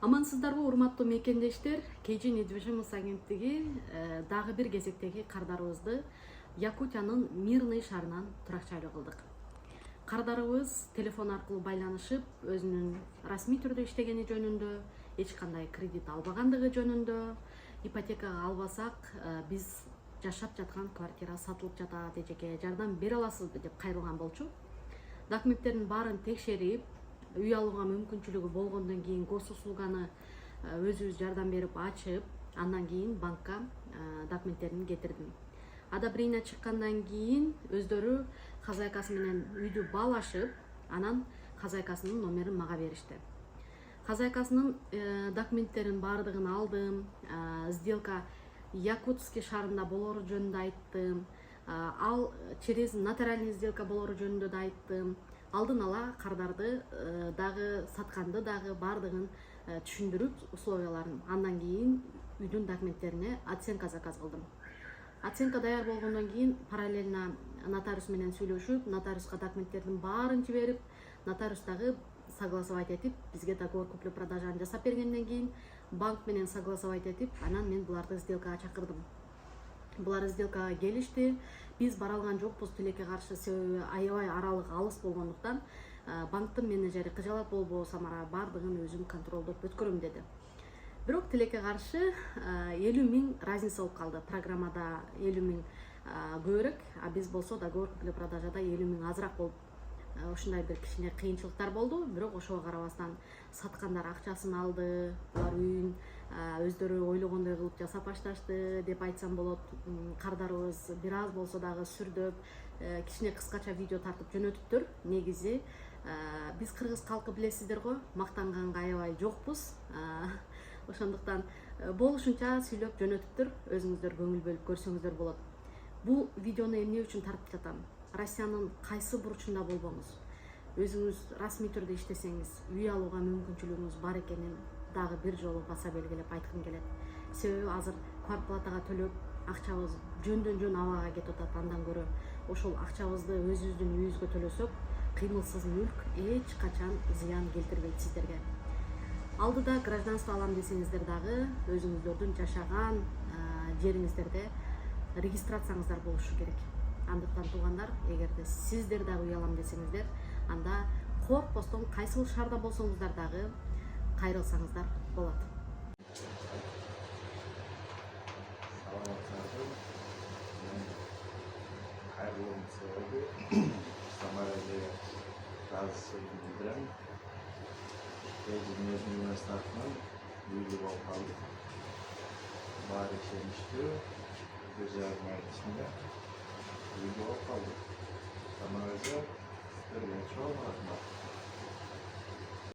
Амансыздарбы урматтуу мекендештер, KG недвижимость агенттиги дагы бир кезектеги кардарыбызды Якутиянын Мирный шаарынан туракчайлуу кылдык. Кардарыбыз телефон аркылуу байланышып, өзүнүн расмий түрдө иштегени жөнүндө, эч кандай кредит албагандыгы жөнүндө, ипотекага албасак, биз жашап жаткан квартира сатылып жатат, эжеке жардам бере аласызбы деп кайрылган болчу. Документтердин баарын текшерип, үй алууга мүмкүнчүлүгү болгондон кийин госуслуганы өзүбүз жардам берип ачып, андан кийин банкка документтерин кетирдим. Одобрение чыккандан кийин өздөрү хозяйкасы менен үйдү баалашып, анан хозяйкасынын номерин мага беришти. Хозяйкасынын документтерин баардыгын алдым, сделка Якутский шаарында болору жөнүндө айттым, ал через нотариальный сделка болору жөнүндө да айттым. Алдын ала кардарды дагы сатканды дагы баардыгын түшүндүрүп условияларын. Андан кийин үйдүн документтерине оценка заказ кылдым. Оценка даяр болгондон кийин параллельно нотариус менен сүйлөшүп, нотариуска документтердин баарын жиберип, нотариус дагы согласовать этип, бизге договор куплю-продажаны жасап бергенден кийин банк менен согласовать этип, анан мен буларды сделкага чакырдым. Булар сделкага келишти. Биз бара алган жокпуз тилекке каршы, себеби аябай аралык алыс болгондуктан банктын менеджери кыжалат болбоо Самара баардыгын өзүм контролдоп өткөрөм деди. Бирок тилекке каршы 50 000 разница болуп калды. Программада 50 000 көбүрөөк, а биз болсо договор куплю-продажада 50 000 азыраак болуп, ушундай бир кичине кыйынчылыктар болду. Бирок ошого карабастан саткандар акчасын алды, булар үйүн өздөрү ойлогондой кылып жасап башташты деп айтсам болот. Кардарыбыз бир аз болсо дагы сүрдөп, кичине кыскача видео тартып жөнөтүптүр. Негизи биз кыргыз калкы билесиздер го, мактанганга аябай жокпуз. Ошондуктан болушунча сүйлөп жөнөтүптүр. Өзүңүздөр көңүл бөлүп көрсөңүздөр болот. Бул видеону эмне үчүн тартып жатам? Россиянын кайсы бурчунда болбоңуз, өзүңүз расмий түрдө иштесеңиз, үй алууга мүмкүнчүлүгүңүз бар экенин дагы бир жолу баса белгилеп айткым келет. Себеби азыр квартплатага төлөп, акчабыз жөндөн жөн абага кетип атат. Андан көрө ошол акчабызды өзүбүздүн үйүбүзгө төлөсөк, кыймылсыз мүлк эч качан зыян келтирбейт сиздерге. Алдыда гражданство алам десеңиздер дагы өзүңүздөрдүн жашаган жериңиздерде регистрацияңыздар болушу керек. Андыктан туугандар, эгерде сиздер дагы үй алам десеңиздер, анда коркпостон кайсыл шаарда болсоңуздар дагы кайрылсаңыздар болот. Самарада жазысы билдирем. Өзүм университетинен үйдү болуп калдым. Баары ишеничтүү, бир жарым ай ичинде үйдү болуп калдым. Самарада бир нече жыл бар.